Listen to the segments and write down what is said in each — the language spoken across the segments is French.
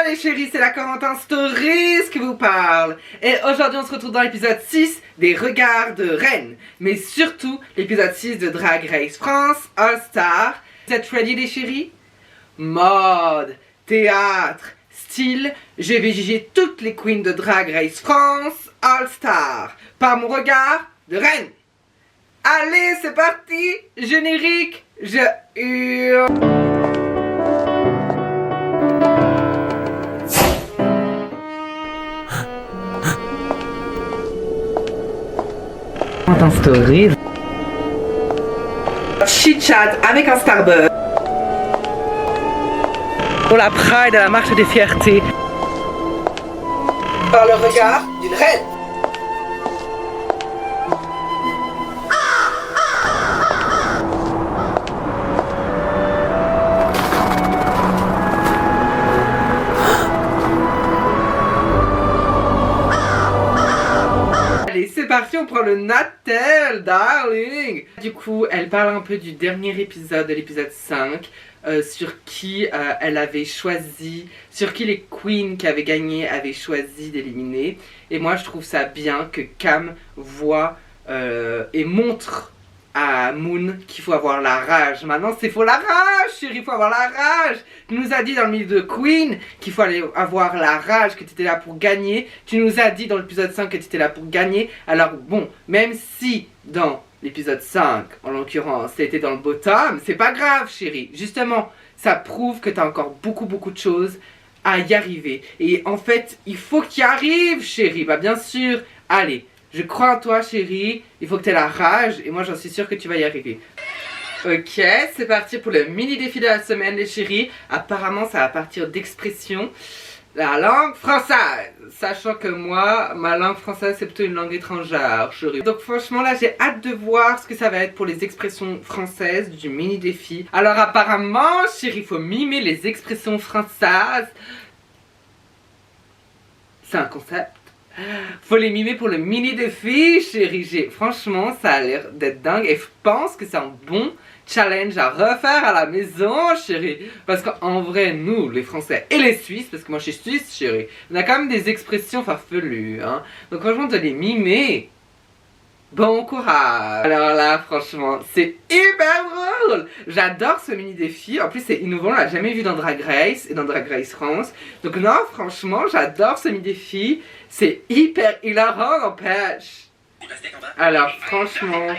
les chéris, c'est la Corentin Stories qui vous parle. Et aujourd'hui on se retrouve dans l'épisode 6 des regards de reine. Mais surtout l'épisode 6 de Drag Race France All Star. Vous êtes ready les chéris? Mode, théâtre, style, je vais juger toutes les queens de Drag Race France All Star par mon regard de reine. Allez, c'est parti, générique, je hurle. Corentin Stories. Chit-chat avec un Starbucks. Pour la Pride à la marche des fiertés. Par le regard d'une reine. Allez, c'est parti, on prend le Natel, darling. Du coup, elle parle un peu du dernier épisode, de l'épisode 5, sur qui elle avait choisi, sur qui les queens qui avaient gagné avaient choisi d'éliminer. Et moi, je trouve ça bien que Cam voit et montre à Moon qu'il faut avoir la rage. Maintenant, c'est faut la rage, chérie, il faut avoir la rage. Tu nous as dit dans le milieu de Queen qu'il faut aller avoir la rage, que tu étais là pour gagner. Tu nous as dit dans l'épisode 5 que tu étais là pour gagner. Alors bon, même si dans l'épisode 5, en l'occurrence, t'étais dans le bottom, c'est pas grave, chérie. Justement, ça prouve que t'as encore beaucoup de choses à y arriver. Et en fait, il faut que tu y arrives, chérie. Bah bien sûr, allez. Je crois en toi, chérie. Il faut que tu aies la rage. Et moi, j'en suis sûre que tu vas y arriver. Ok, c'est parti pour le mini défi de la semaine, les chéris. Apparemment, ça va partir d'expression. La langue française. Sachant que moi, ma langue française, c'est plutôt une langue étrangère, chérie. Donc franchement, là, j'ai hâte de voir ce que ça va être pour les expressions françaises du mini défi. Alors apparemment, chérie, il faut mimer les expressions françaises. C'est un concept. Faut les mimer pour le mini défi, chérie. Franchement, ça a l'air d'être dingue. Et je pense que c'est un bon challenge à refaire à la maison, chérie. Parce qu'en vrai, nous, les Français et les Suisses, parce que moi je suis suisse, chérie, on a quand même des expressions farfelues, hein. Donc franchement, de les mimer, bon courage. Alors là, franchement, c'est hyper drôle. J'adore ce mini défi. En plus, c'est innovant, on l'a jamais vu dans Drag Race et dans Drag Race France. Donc non, franchement, j'adore ce mini défi. C'est hyper hilarant, n'empêche. Alors franchement,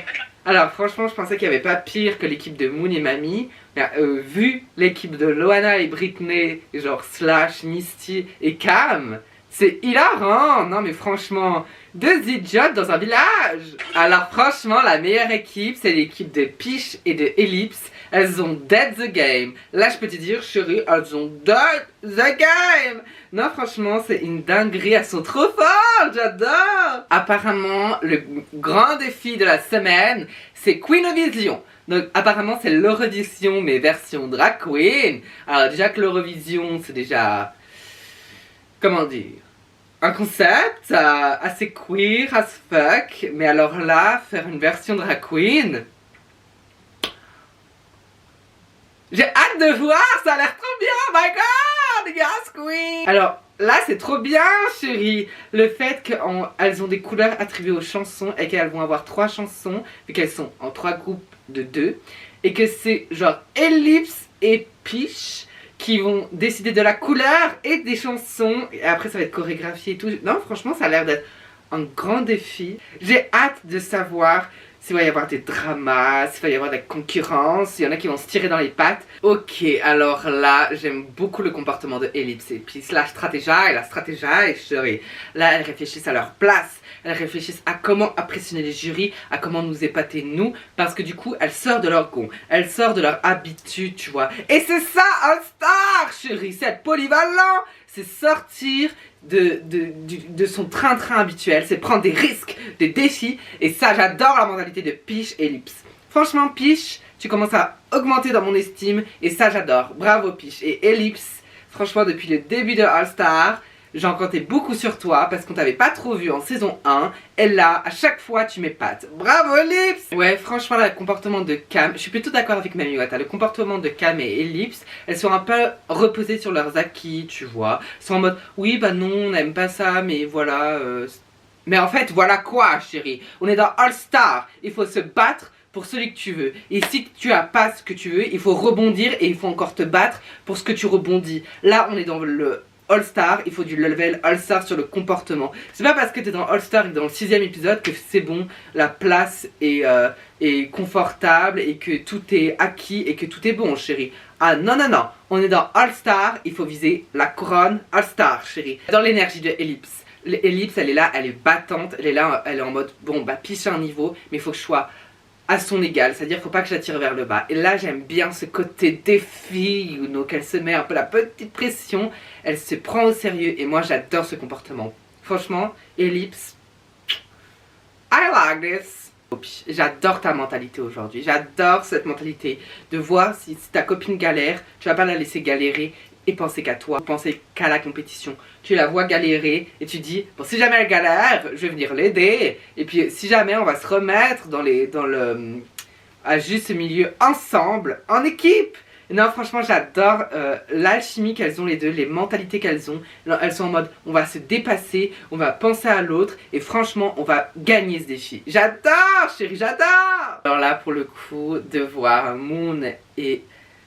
je pensais qu'il n'y avait pas pire que l'équipe de Moon et Mamie. Mais, vu l'équipe de Loana et Britney, genre Slash, Misty et Cam, c'est hilarant. Non mais franchement, deux idiotes dans un village. Alors franchement, la meilleure équipe, c'est l'équipe de Peach et de Ellipse. Elles ont dead the game. Là, je peux te dire, chérie, elles ont dead the game. Non, franchement, c'est une dinguerie. Elles sont trop fortes, j'adore. Apparemment, le grand défi de la semaine, c'est Queenovision. Donc, apparemment, c'est l'Eurovision, mais version drag queen. Alors, déjà que l'Eurovision, c'est déjà... Comment dire? Un concept assez queer as fuck. Mais alors là, faire une version drag queen... J'ai hâte de voir, ça a l'air trop bien, oh my god, yes queen. Alors là c'est trop bien chérie, le fait qu'elles ont des couleurs attribuées aux chansons et qu'elles vont avoir 3 chansons, vu qu'elles sont en 3 groupes de 2, et que c'est genre Ellipse et Peach qui vont décider de la couleur et des chansons, et après ça va être chorégraphié et tout. Non franchement ça a l'air d'être un grand défi, j'ai hâte de savoir s'il va y avoir des dramas, s'il va y avoir de la concurrence, il y en a qui vont se tirer dans les pattes. Ok, alors là, j'aime beaucoup le comportement de Ellipse et puis la stratégie, chérie. Là, elles réfléchissent à leur place, elles réfléchissent à comment impressionner les jurys, à comment nous épater nous, parce que du coup, elles sortent de leur gond, elles sortent de leur habitude, tu vois. Et c'est ça, All Star, chérie, c'est être polyvalent, c'est sortir de son train-train habituel, c'est prendre des risques, des défis, et ça j'adore la mentalité de Peach et Ellipse. Franchement Peach, tu commences à augmenter dans mon estime, et ça j'adore, bravo Peach. Et Ellipse, franchement depuis le début de All Star, j'en comptais beaucoup sur toi parce qu'on t'avait pas trop vu en saison 1. Et là, à chaque fois, tu m'épates. Bravo Ellipse! Ouais, franchement, là, le comportement de Cam, je suis plutôt d'accord avec Mami Wata. Le comportement de Cam et Ellipse, elles sont un peu reposées sur leurs acquis, tu vois. Elles sont en mode, oui, bah non, on n'aime pas ça, mais voilà. Mais en fait, voilà quoi, chérie. On est dans All Star. Il faut se battre pour celui que tu veux. Et si tu as pas ce que tu veux, il faut rebondir et il faut encore te battre pour ce que tu rebondis. Là, on est dans le All Star, il faut du level All Star sur le comportement. C'est pas parce que t'es dans All Star et dans le 6ème épisode que c'est bon, la place est confortable et que tout est acquis et que tout est bon, chérie. Ah non, non, non, on est dans All Star, il faut viser la couronne All Star, chérie. Dans l'énergie de Ellipse. Ellipse, elle est là, elle est battante, elle est là, elle est en mode, bon, bah, piche un niveau, mais il faut que je sois à son égal, c'est-à-dire faut pas que je la tire vers le bas. Et là j'aime bien ce côté défi, qu'elle se met un peu la petite pression, elle se prend au sérieux et moi j'adore ce comportement. Franchement, Ellipse, I like this. J'adore ta mentalité aujourd'hui, j'adore cette mentalité de voir si ta copine galère, tu vas pas la laisser galérer et penser qu'à toi, penser qu'à la compétition. Tu la vois galérer et tu dis, bon si jamais elle galère, je vais venir l'aider. Et puis si jamais on va se remettre à juste milieu ensemble, en équipe. Non franchement j'adore l'alchimie qu'elles ont les deux, les mentalités qu'elles ont. Elles sont en mode, on va se dépasser, on va penser à l'autre et franchement on va gagner ce défi. J'adore chérie, j'adore. Alors là pour le coup, de voir Moon et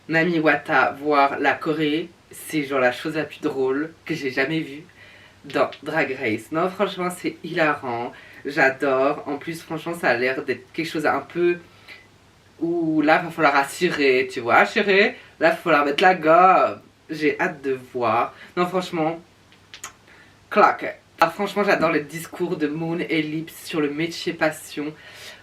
Mami Wata voir la Corée, c'est genre la chose la plus drôle que j'ai jamais vue dans Drag Race. Non franchement c'est hilarant, j'adore. En plus franchement ça a l'air d'être quelque chose un peu où là il va falloir assurer, tu vois chérie. Là il va falloir mettre la gomme. J'ai hâte de voir. Non franchement, claque. Ah, franchement j'adore le discours de Moon et Ellipse sur le métier passion.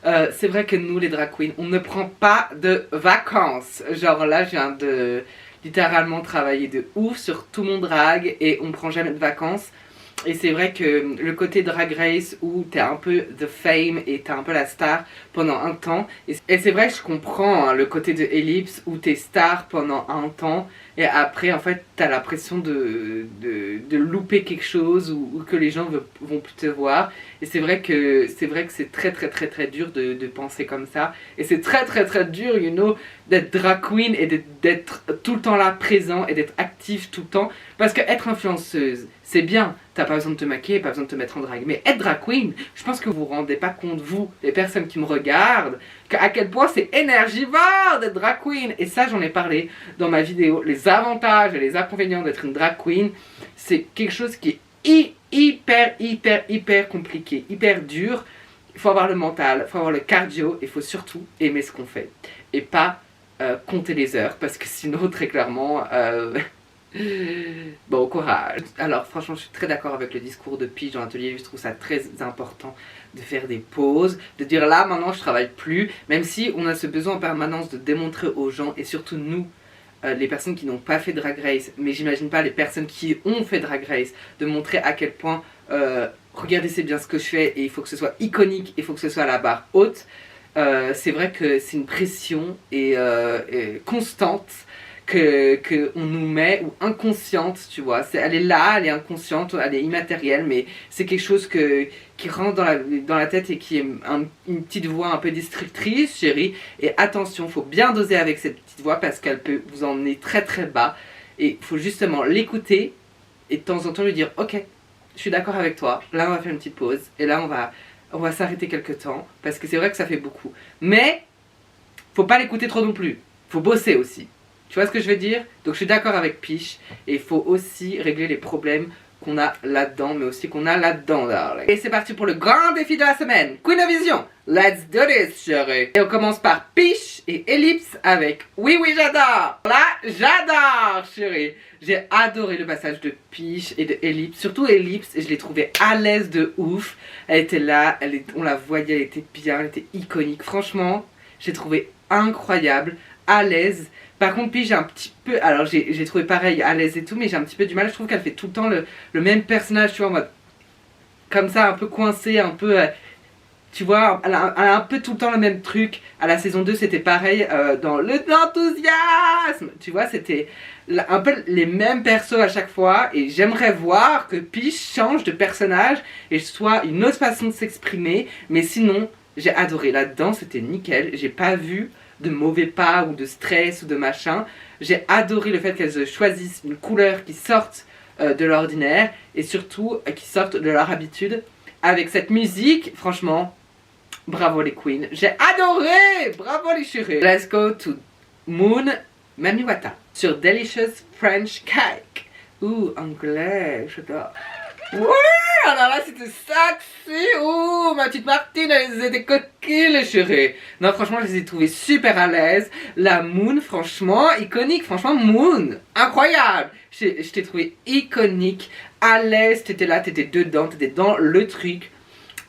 C'est vrai que nous les drag queens on ne prend pas de vacances. Genre là je viens de littéralement travailler de ouf sur tout mon drag et on prend jamais de vacances. Et c'est vrai que le côté Drag Race où t'es un peu the fame et t'es un peu la star pendant un temps. Et c'est vrai que je comprends hein, le côté de Ellipse où t'es star pendant un temps et après en fait t'as l'impression de louper quelque chose ou que les gens vont plus te voir. Et c'est vrai que c'est très dur de penser comme ça. Et c'est très dur, you know, d'être drag queen et d'être tout le temps là présent et d'être actif tout le temps. Parce que être influenceuse, c'est bien, t'as pas besoin de te maquiller, pas besoin de te mettre en drag. Mais être drag queen, je pense que vous vous rendez pas compte, vous, les personnes qui me regardent, à quel point c'est énergivore d'être drag queen. Et ça, j'en ai parlé dans ma vidéo. Les avantages et les inconvénients d'être une drag queen, c'est quelque chose qui est hyper compliqué, hyper dur. Il faut avoir le mental, il faut avoir le cardio, et il faut surtout aimer ce qu'on fait. Et pas compter les heures, parce que sinon, très clairement... Bon courage. Alors franchement je suis très d'accord avec le discours de Peach dans l'atelier. Je trouve ça très important de faire des pauses, de dire là maintenant je travaille plus, même si on a ce besoin en permanence de démontrer aux gens et surtout nous les personnes qui n'ont pas fait Drag Race, mais j'imagine pas les personnes qui ont fait Drag Race, de montrer à quel point regardez c'est bien ce que je fais et il faut que ce soit iconique, il faut que ce soit à la barre haute. C'est vrai que c'est une pression et constante que on nous met, ou inconsciente, tu vois. Elle est là, elle est inconsciente, elle est immatérielle, mais c'est quelque chose qui rentre dans la tête et qui est une petite voix un peu destructrice, chérie. Et attention, faut bien doser avec cette petite voix parce qu'elle peut vous emmener très bas. Et il faut justement l'écouter et de temps en temps lui dire « Ok, je suis d'accord avec toi, là on va faire une petite pause et là on va s'arrêter quelques temps parce que c'est vrai que ça fait beaucoup. Mais, faut pas l'écouter trop non plus, faut bosser aussi. » Tu vois ce que je veux dire? Donc je suis d'accord avec Peach. Et il faut aussi régler les problèmes qu'on a là-dedans, mais aussi qu'on a là-dedans, darling. Et c'est parti pour le grand défi de la semaine. Queen of Vision, let's do this, chérie. Et on commence par Peach et Ellipse avec Oui, j'adore. Là, j'adore, chérie. J'ai adoré le passage de Peach et de Ellipse. Surtout Ellipse, je l'ai trouvée à l'aise de ouf. Elle était là, on la voyait, elle était bien, elle était iconique. Franchement, j'ai trouvé incroyable, à l'aise. Par contre, puis j'ai un petit peu... Alors, j'ai trouvé pareil, à l'aise et tout, mais j'ai un petit peu du mal. Je trouve qu'elle fait tout le temps le même personnage, tu vois, en mode... Comme ça, un peu coincé, un peu... tu vois, elle a un peu tout le temps le même truc. À la saison 2, c'était pareil dans l'enthousiasme. Tu vois, c'était... un peu les mêmes persos à chaque fois. Et j'aimerais voir que Peach change de personnage et soit une autre façon de s'exprimer. Mais sinon, j'ai adoré. Là-dedans, c'était nickel. J'ai pas vu de mauvais pas ou de stress ou de machin. J'ai adoré le fait qu'elles choisissent une couleur qui sorte de l'ordinaire et surtout qui sortent de leur habitude. Avec cette musique, franchement, bravo les queens. J'ai adoré. Bravo les chéris. Let's go to Moon Mamiwata sur Delicious French Cake. Ouh, anglais, j'adore. Ouais, alors là c'était sexy. Ouh, ma petite Martine, elles étaient coquilles les chéris. Non, franchement, je les ai trouvées super à l'aise. La Moon, franchement, iconique. Franchement, Moon, incroyable. Je t'ai trouvé iconique, à l'aise, t'étais là, t'étais dedans, t'étais dans le truc.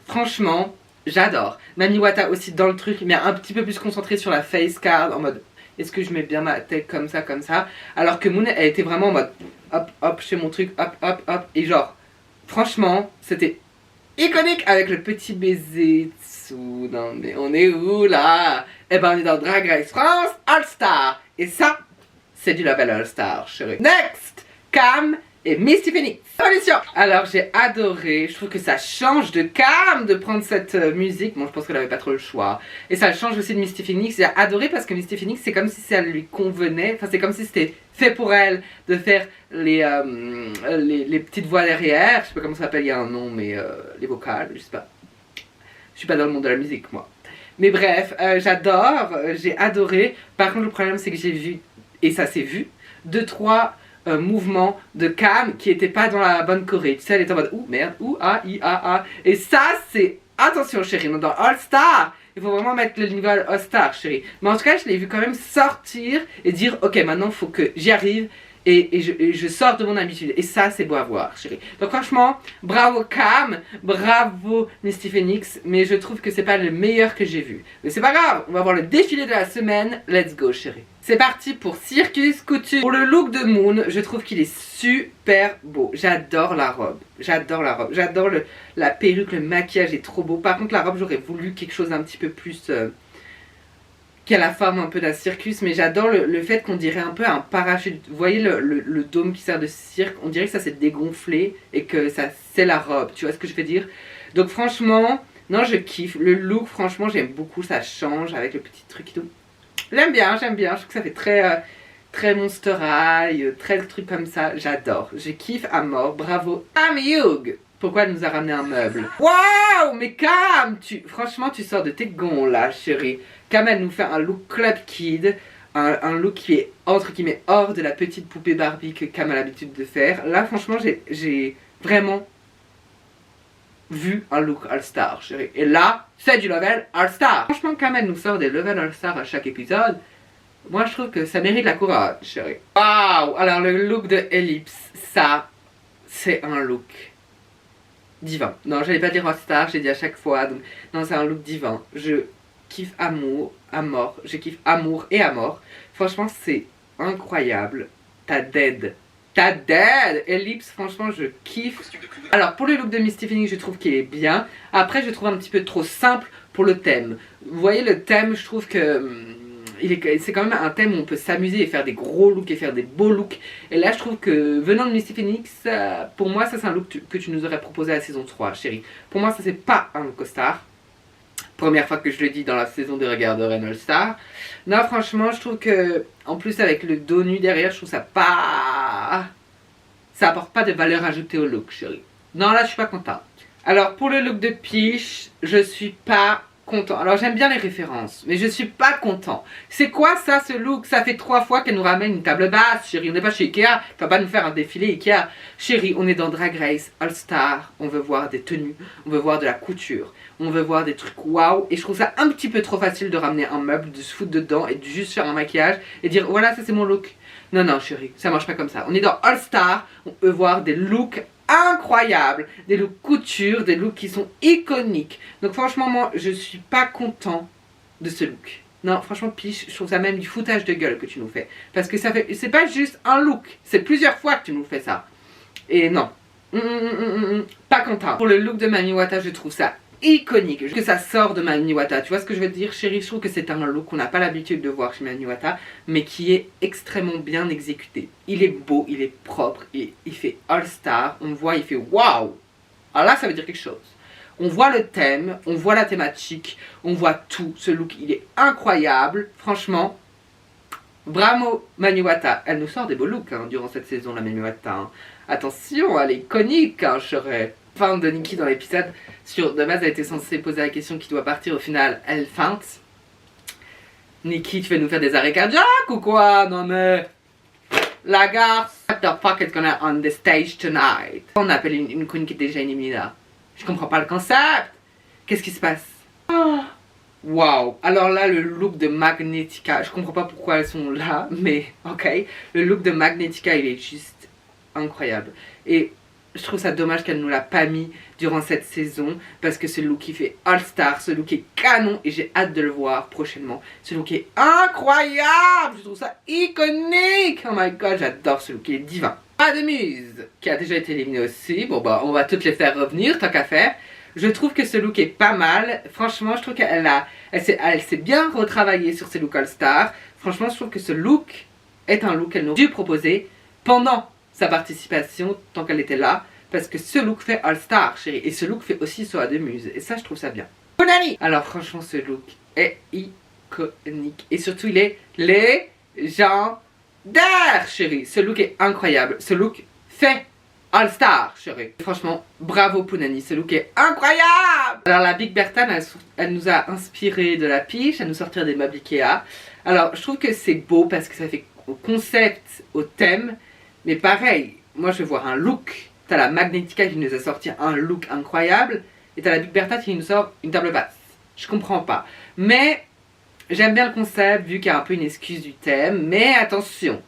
Franchement, j'adore. Mamiwata aussi dans le truc, mais un petit peu plus concentrée sur la face card, en mode est-ce que je mets bien ma tête comme ça, alors que Moon, elle était vraiment en mode hop, hop, je fais mon truc, hop, hop, hop, et genre, franchement, c'était iconique avec le petit baiser dessous. Non mais on est où là? Eh ben on est dans Drag Race France All Star, et ça, c'est du level All Star, chérie. Next, Cam et Misty Phoenix. Solution. Alors j'ai adoré, je trouve que ça change de Cam de prendre cette musique. Bon, je pense qu'elle avait pas trop le choix. Et ça change aussi de Misty Phoenix. J'ai adoré parce que Misty Phoenix, c'est comme si ça lui convenait. Enfin, c'est comme si c'était fait pour elle de faire les petites voix derrière. Je sais pas comment ça s'appelle, il y a un nom, mais les vocales, je sais pas. Je suis pas dans le monde de la musique, moi. Mais bref, j'adore, j'ai adoré. Par contre, le problème, c'est que j'ai vu, et ça s'est vu, 2-3 mouvements de Cam qui n'étaient pas dans la bonne choré. Tu sais, elle était en mode ouh merde, ouh ah, i, ah, ah. Et ça, c'est. Attention, chérie, dans All Star, il faut vraiment mettre le niveau All Star, chérie. Mais en tout cas, je l'ai vu quand même sortir et dire ok, maintenant, il faut que j'y arrive. Et je sors de mon habitude. Et ça, c'est beau à voir, chérie. Donc franchement, bravo Cam, bravo Misty Phoenix. Mais je trouve que c'est pas le meilleur que j'ai vu. Mais c'est pas grave, on va voir le défilé de la semaine. Let's go, chérie. C'est parti pour Circus Couture. Pour le look de Moon, je trouve qu'il est super beau. J'adore la robe. J'adore la robe. J'adore la perruque, le maquillage est trop beau. Par contre, la robe, j'aurais voulu quelque chose un petit peu plus... qui a la forme un peu d'un circus, mais j'adore le fait qu'on dirait un peu un parachute. Vous voyez le dôme qui sert de cirque, on dirait que ça s'est dégonflé et que ça c'est la robe, tu vois ce que je veux dire? Donc franchement, non je kiffe, le look franchement j'aime beaucoup, ça change avec le petit truc et tout. J'aime bien, je trouve que ça fait très Monster High, très truc comme ça, j'adore, je kiffe à mort, bravo Amy Hugh. Pourquoi elle nous a ramené un meuble? Waouh, mais Cam, franchement tu sors de tes gonds là chérie. Cam, elle nous fait un look club kid, un look qui est entre guillemets hors de la petite poupée Barbie que Cam a l'habitude de faire. Là franchement j'ai vraiment vu un look All-Star chérie. Et là, c'est du level All-Star. Franchement Cam, elle nous sort des level All-Star à chaque épisode. Moi je trouve que ça mérite la couronne chérie. Waouh. Alors le look de Ellipse, ça c'est un look divin. Non, j'allais pas dire All-Star, j'ai dit à chaque fois. Donc, non, c'est un look divin. Je kiffe amour, à mort. Je kiffe amour et à mort. Franchement, c'est incroyable. T'as dead. Ellipse, franchement, je kiffe. Alors, pour le look de Misty Phoenix, je trouve qu'il est bien. Après, je trouve un petit peu trop simple pour le thème. Vous voyez, le thème, je trouve que... c'est quand même un thème où on peut s'amuser et faire des gros looks et faire des beaux looks. Et là je trouve que venant de Misty Phoenix, pour moi ça c'est un look que tu nous aurais proposé à la saison 3 chérie. Pour moi ça c'est pas un look All-Star. Première fois que je le dis dans la saison des regards de All Star. Non franchement je trouve que en plus avec le dos nu derrière je trouve ça pas... Ça apporte pas de valeur ajoutée au look chérie. Non là je suis pas contente. Alors pour le look de Peach, je suis pas content. Alors j'aime bien les références, mais je suis pas content. C'est quoi ça ce look? Ça fait 3 fois qu'elle nous ramène une table basse, chérie. On n'est pas chez Ikea, tu vas pas nous faire un défilé Ikea. Chérie, on est dans Drag Race All Star, on veut voir des tenues, on veut voir de la couture, on veut voir des trucs waouh. Et je trouve ça un petit peu trop facile de ramener un meuble, de se foutre dedans et de juste faire un maquillage et dire voilà ça c'est mon look. Non non chérie, ça marche pas comme ça. On est dans All Star, on veut voir des looks incroyables, des looks couture, des looks qui sont iconiques. Donc franchement moi je suis pas content de ce look. Non franchement Peach, je trouve ça même du foutage de gueule que tu nous fais. Parce que ça fait, c'est pas juste un look, c'est plusieurs fois que tu nous fais ça. Et non, pas content. Pour le look de Mamiwata je trouve ça iconique, que ça sort de Mami Wata. Tu vois ce que je veux dire, chérie? Je trouve que c'est un look qu'on n'a pas l'habitude de voir chez Mami Wata, mais qui est extrêmement bien exécuté. Il est beau, il est propre, il fait all-star. On voit, il fait waouh. Alors là, ça veut dire quelque chose. On voit le thème, on voit la thématique, on voit tout. Ce look, il est incroyable. Franchement, bravo Mami Wata. Elle nous sort des beaux looks durant cette saison, la Mami Wata. Attention, elle est iconique, chérie. Fin de Nikki dans l'épisode. De base, elle était censée poser la question qui doit partir. Au final, elle feinte. Nikki, tu vas nous faire des arrêts cardiaques ou quoi? Non mais... La garce. What the fuck is gonna on the stage tonight? On appelle une queen qui est déjà éliminée là. Je comprends pas le concept. Qu'est-ce qui se passe? Waouh. Alors là, le look de Magnetica. Je comprends pas pourquoi elles sont là, mais ok. Le look de Magnetica, il est juste incroyable. Et je trouve ça dommage qu'elle nous l'a pas mis durant cette saison, parce que ce look il fait all-star, ce look est canon et j'ai hâte de le voir prochainement. Ce look est incroyable, je trouve ça iconique. Oh my god, j'adore ce look, il est divin. Pas de Muse, qui a déjà été éliminée aussi. Bon bah on va toutes les faire revenir tant qu'à faire. Je trouve que ce look est pas mal. Franchement, je trouve qu'elle s'est bien retravaillée sur ses looks all-star. Franchement, je trouve que ce look est un look qu'elle nous a dû proposer pendant sa participation, tant qu'elle était là, parce que ce look fait all-star, chérie, et ce look fait aussi Soa de Muse, et ça je trouve ça bien. Punani. Alors franchement ce look est iconique, et surtout il est légendaire, chérie. Ce look est incroyable, ce look fait all-star, chérie. Franchement, bravo Punani, ce look est incroyable. Alors la Big Bertha, elle nous a inspiré de la piche, à nous sortir des meubles Ikea. Alors je trouve que c'est beau, parce que ça fait au concept, au thème. Mais pareil, moi je veux voir un look. T'as la Magnetica qui nous a sorti un look incroyable. Et t'as la Big Bertha qui nous sort une table basse. Je comprends pas. Mais j'aime bien le concept vu qu'il y a un peu une excuse du thème. Mais attention.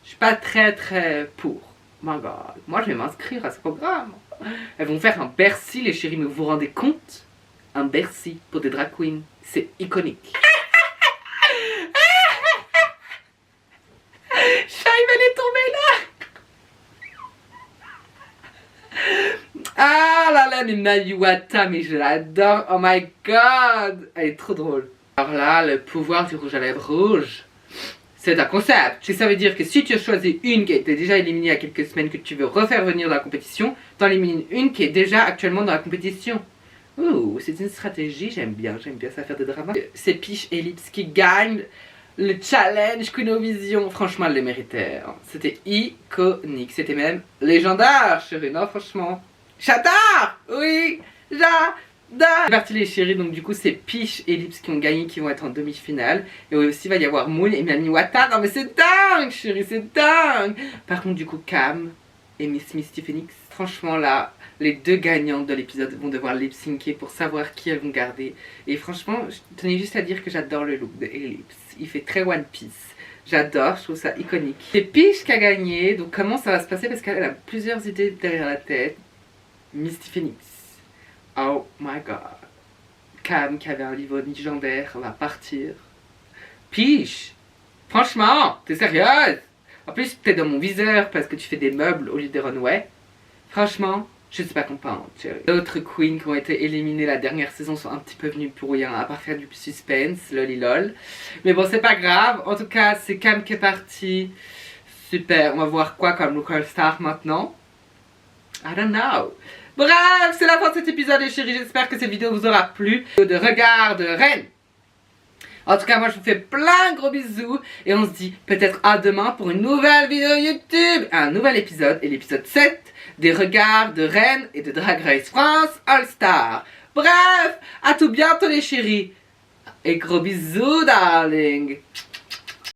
Je suis pas très pour. My god. Moi je vais m'inscrire à ce programme. Elles vont faire un Bercy les chéris. Mais vous vous rendez compte? Un Bercy pour des drag queens. C'est iconique. Ah là là, mais Mami Wata, mais je l'adore. Oh my god, elle est trop drôle. Alors là, le pouvoir du rouge à lèvres rouge, c'est un concept. Ça veut dire que si tu as choisi une qui a été déjà éliminée il y a quelques semaines, que tu veux refaire venir dans la compétition, t'en élimines une qui est déjà actuellement dans la compétition. Ouh, c'est une stratégie, j'aime bien ça faire des dramas. C'est Peach et Lips qui gagnent le challenge Queenovision. Franchement, elle les méritait. C'était iconique, c'était même légendaire, chérie. Non, franchement. J'adore! Oui, j'adore! C'est parti les chéris, donc du coup c'est Peach et Lips qui ont gagné, qui vont être en demi-finale. Et aussi il va y avoir Moon et Mami Wata. Non mais c'est dingue chérie, c'est dingue! Par contre du coup Cam et Miss Misty Phoenix, franchement là, les deux gagnantes de l'épisode vont devoir lip-syncer pour savoir qui elles vont garder. Et franchement, je tenais juste à dire que j'adore le look de Lips. Il fait très One Piece. J'adore, je trouve ça iconique. C'est Peach qui a gagné, donc comment ça va se passer? Parce qu'elle a plusieurs idées derrière la tête. Misty Phoenix. Oh my god. Cam qui avait un livre légendaire va partir. Peach. Franchement, t'es sérieuse? En plus, t'es dans mon viseur parce que tu fais des meubles au lieu des runways. Franchement, je sais pas comprendre, chérie. D'autres queens qui ont été éliminées la dernière saison sont un petit peu venues pour rien, à part faire du suspense, lolilol. Mais bon, c'est pas grave. En tout cas, c'est Cam qui est parti. Super, on va voir quoi comme local star maintenant. I don't know. Bref, c'est la fin de cet épisode les chéris, j'espère que cette vidéo vous aura plu. De regard de reine. En tout cas, moi je vous fais plein de gros bisous. Et on se dit peut-être à demain pour une nouvelle vidéo YouTube. Un nouvel épisode, et l'épisode 7 des regards de reine et de Drag Race France All Star. Bref, à tout bientôt les chéris. Et gros bisous darling.